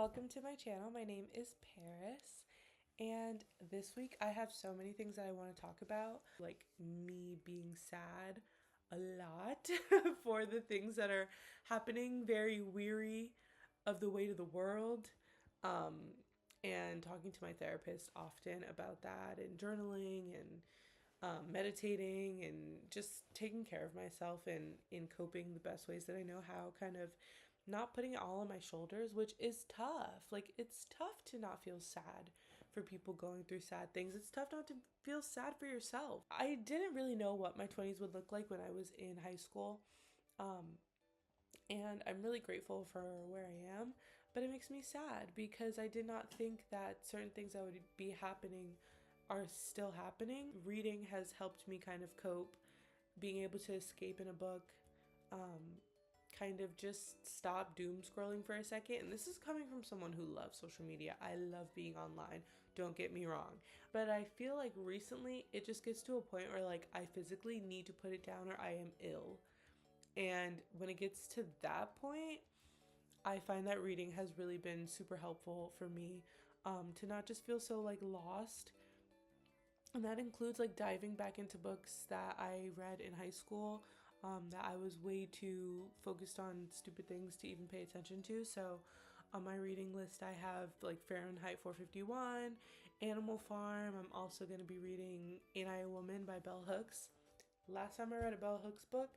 welcome to my channel. My name is Paris, and this week I have so many things that I want to talk about, like me being sad a lot for the things that are happening, very weary of the weight of the world, and talking to my therapist often about that, and journaling and meditating and just taking care of myself and in coping the best ways that I know how, kind of not putting it all on my shoulders, which is tough. Like, it's tough to not feel sad for people going through sad things. It's tough not to feel sad for yourself. I didn't really know what my 20s would look like when I was in high school. And I'm really grateful for where I am, but it makes me sad because I did not think that certain things that would be happening are still happening. Reading has helped me kind of cope, being able to escape in a book, kind of just stop doom scrolling for a second. And this is coming from someone who loves social media. I love being online, don't get me wrong. But I feel like recently it just gets to a point where like I physically need to put it down or I am ill. And when it gets to that point, I find that reading has really been super helpful for me, to not just feel so like lost. And that includes like diving back into books that I read in high school, that I was way too focused on stupid things to even pay attention to. So on my reading list, I have like Fahrenheit 451, Animal Farm. I'm also going to be reading Ain't I a Woman by Bell Hooks. Last time I read a Bell Hooks book,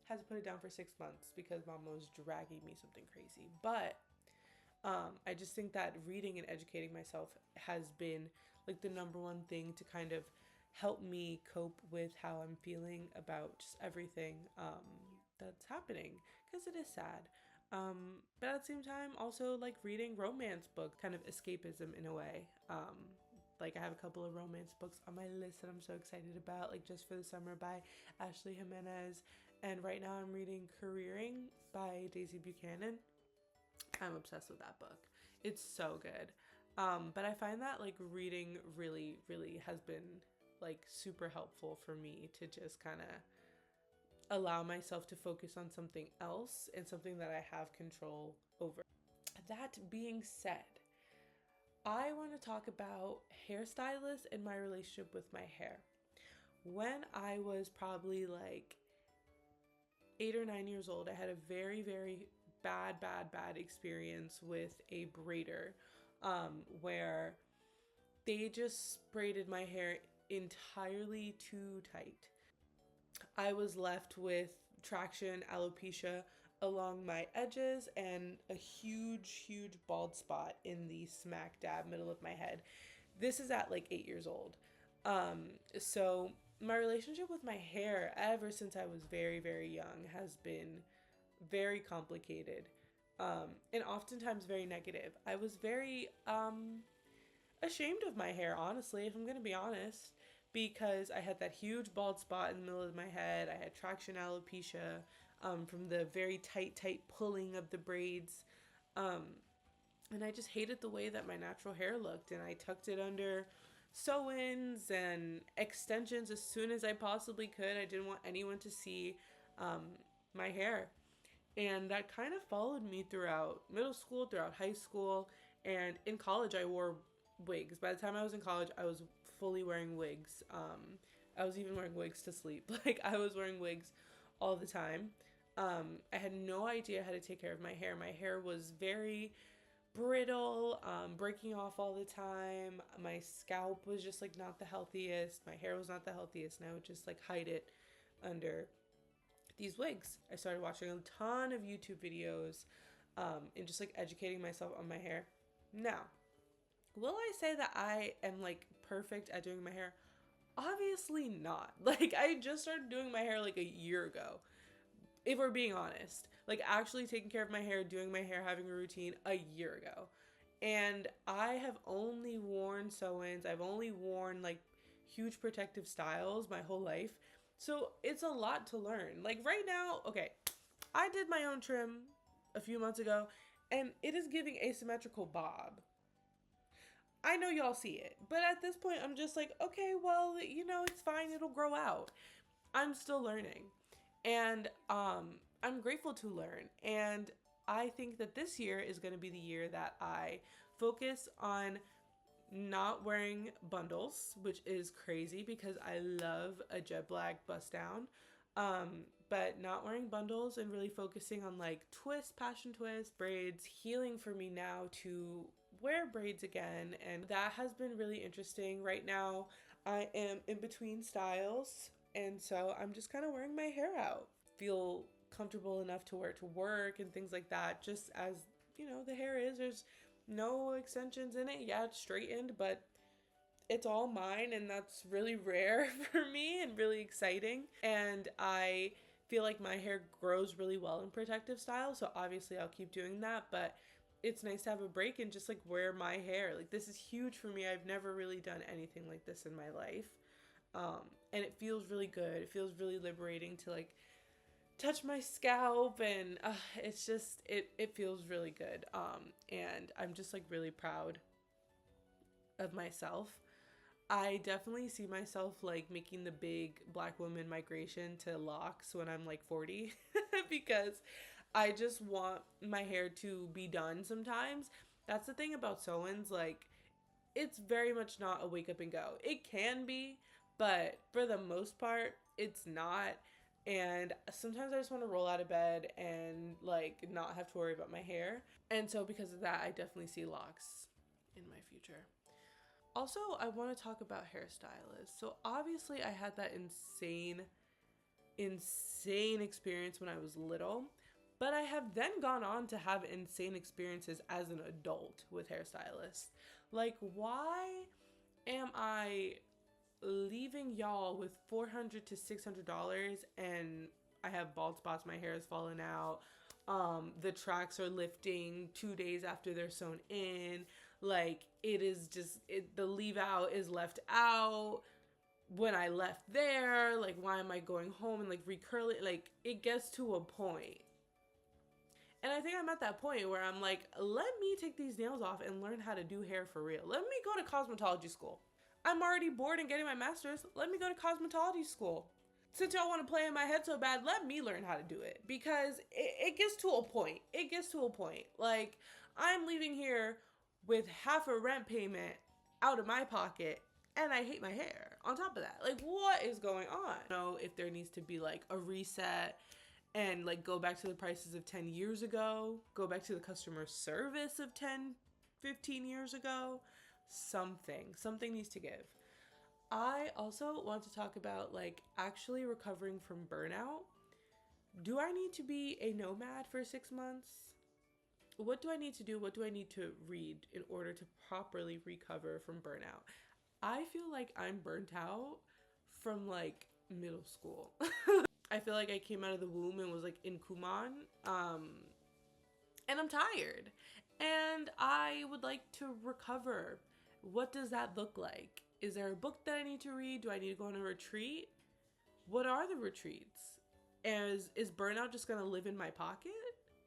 had to put it down for 6 months because mom was dragging me something crazy. But I just think that reading and educating myself has been like the number one thing to kind of help me cope with how I'm feeling about just everything that's happening, because it is sad. But at the same time, also like reading romance books, kind of escapism in a way. Like I have a couple of romance books on my list that I'm so excited about, like Just for the Summer by Ashley Jimenez. And right now I'm reading Careering by Daisy Buchanan. I'm obsessed with that book. It's so good. But I find that like reading really, really has been like super helpful for me to just kind of allow myself to focus on something else and something that I have control over. That being said, I want to talk about hairstylists and my relationship with my hair. When I was probably like 8 or 9 years old, I had a very, very bad experience with a braider, where they just braided my hair entirely too tight. I was left with traction alopecia along my edges and a huge bald spot in the smack dab middle of my head. This is at like 8 years old. So my relationship with my hair ever since I was very, very young has been very complicated, and oftentimes very negative. I was very ashamed of my hair, honestly, if I'm gonna be honest, because I had that huge bald spot in the middle of my head. I had traction alopecia from the very tight pulling of the braids, and I just hated the way that my natural hair looked, and I tucked it under sew-ins and extensions as soon as I possibly could. I didn't want anyone to see my hair. And that kind of followed me throughout middle school, throughout high school, and in college I wore wigs. By the time I was in college, I was fully wearing wigs. I was even wearing wigs to sleep. Like, I was wearing wigs all the time. I had no idea how to take care of my hair. My hair was very brittle, breaking off all the time. My scalp was just like not the healthiest. My hair was not the healthiest, and I would just like hide it under these wigs. I started watching a ton of YouTube videos, and just like educating myself on my hair. Now, will I say that I am like perfect at doing my hair? Obviously not. Like, I just started doing my hair like a year ago, if we're being honest. Like, actually taking care of my hair, doing my hair, having a routine a year ago. And I have only worn sew-ins. I've only worn like huge protective styles my whole life. So it's a lot to learn. Like right now, okay, I did my own trim a few months ago and it is giving asymmetrical bob. I know y'all see it, but at this point I'm just like, okay, well, you know, it's fine, it'll grow out. I'm still learning, and I'm grateful to learn. And I think that this year is going to be the year that I focus on not wearing bundles, which is crazy because I love a jet black bust down. But not wearing bundles and really focusing on like twists, passion twists, braids, healing for me now to wear braids again. And that has been really interesting. Right now, I am in between styles. And so I'm just kind of wearing my hair out. Feel comfortable enough to wear it to work and things like that. Just as, you know, the hair is. There's no extensions in it. Yeah, it's straightened, but it's all mine, and that's really rare for me and really exciting. And I feel like my hair grows really well in protective style, so obviously I'll keep doing that, but it's nice to have a break and just like wear my hair. Like, this is huge for me. I've never really done anything like this in my life. And it feels really good. It feels really liberating to like touch my scalp, and it's just, it feels really good. And I'm just like really proud of myself. I definitely see myself like making the big Black woman migration to locks when I'm like 40 because I just want my hair to be done sometimes. That's the thing about sew-ins, like, it's very much not a wake up and go. It can be, but for the most part, it's not. And sometimes I just want to roll out of bed and like not have to worry about my hair. And so because of that, I definitely see locks in my future. Also, I want to talk about hairstylists. So obviously I had that insane experience when I was little, but I have then gone on to have insane experiences as an adult with hairstylists. Like, why am I leaving y'all with $400 to $600 and I have bald spots, my hair is falling out, the tracks are lifting 2 days after they're sewn in, like, it is just, the leave out is left out when I left there, like, why am I going home and like recurl it? Like, it gets to a point. And I think I'm at that point where I'm like, let me take these nails off and learn how to do hair for real. Let me go to cosmetology school. I'm already bored and getting my master's. Let me go to cosmetology school. Since y'all want to play in my head so bad, let me learn how to do it. Because it gets to a point. It gets to a point. Like, I'm leaving here with half a rent payment out of my pocket, and I hate my hair on top of that. Like, what is going on? I don't know if there needs to be like a reset and like go back to the prices of 10 years ago, go back to the customer service of 10, 15 years ago. Something needs to give. I also want to talk about like actually recovering from burnout. Do I need to be a nomad for 6 months? What do I need to do? What do I need to read in order to properly recover from burnout? I feel like I'm burnt out from like middle school. I feel like I came out of the womb and was like in Kuman. And I'm tired. And I would like to recover. What does that look like? Is there a book that I need to read? Do I need to go on a retreat? What are the retreats? Is burnout just gonna live in my pocket?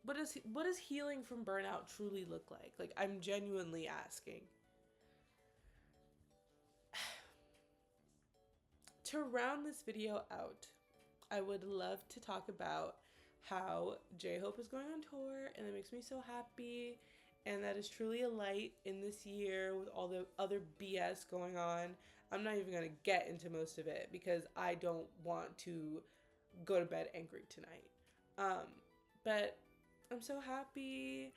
What does healing from burnout truly look like? Like, I'm genuinely asking. To round this video out, I would love to talk about how J-Hope is going on tour, and it makes me so happy, and that is truly a light in this year with all the other BS going on. I'm not even gonna get into most of it because I don't want to go to bed angry tonight. But I'm so happy,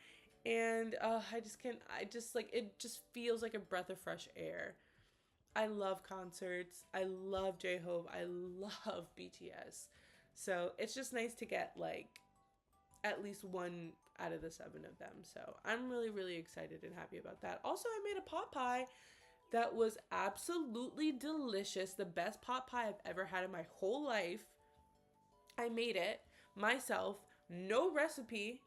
and it just feels like a breath of fresh air. I love concerts. I love J-Hope. I love BTS. So it's just nice to get like at least one out of the 7 of them. So I'm really, really excited and happy about that. Also, I made a pot pie that was absolutely delicious. The best pot pie I've ever had in my whole life. I made it myself. No recipe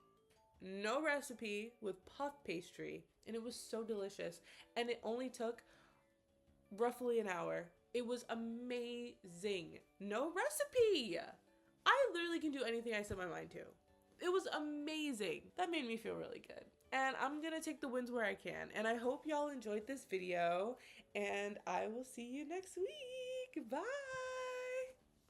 with puff pastry. And it was so delicious. And it only took roughly an hour. It was amazing. No recipe. I literally can do anything I set my mind to. It was amazing. That made me feel really good. And I'm gonna take the wins where I can. And I hope y'all enjoyed this video. And I will see you next week. Bye.